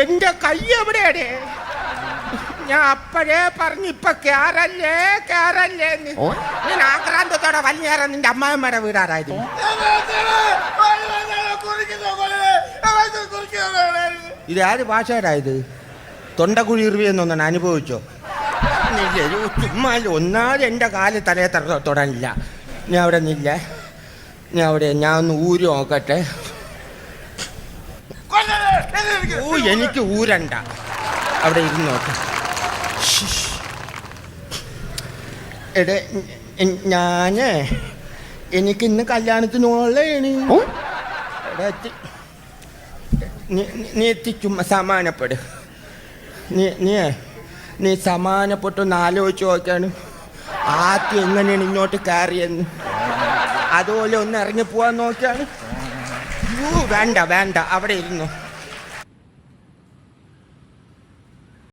എന്റെ കൈ എവിടെയാടേ? ഞാൻ അപ്പോഴേ പറഞ്ഞു ഇപ്പൊ കേറല്ലേ കേറല്ലേന്ന്. ഞാൻ ആക്രാന്തത്തോടെ വലിഞ്ഞേറാൻ നിന്റെ അമ്മായിമ്മയുടെ വീടാറായിരുന്നു. ഇത് ആര് ഭാഷയായത്? തൊണ്ടകുഴിർവി എന്നൊന്നാണ് അനുഭവിച്ചോ? ചുമ്മാ ഒന്നാമത് എൻ്റെ കാല് തലയെ തൊടാനില്ല. ഞാൻ അവിടെ നില്ല, ഞാൻ ഒന്ന് ഊരി നോക്കട്ടെ. എനിക്ക് ഊരണ്ട, അവിടെ ഇരുന്ന് നോക്ക. എടേ എനിക്കിന്ന് കല്യാണത്തിന് ഓളേണ്. നീ ചുമ്മാ സമാനപ്പെടു. നീ സമാനപ്പെട്ടൊന്ന് ആലോചിച്ച് നോക്കാണ് ആദ്യം എങ്ങനെയാണ് ഇങ്ങോട്ട് കയറിയെന്ന്. അതുപോലെ ഒന്ന് ഇറങ്ങി പോവാൻ നോക്കിയാണ്. വേണ്ട അവിടെ ഇരുന്നു.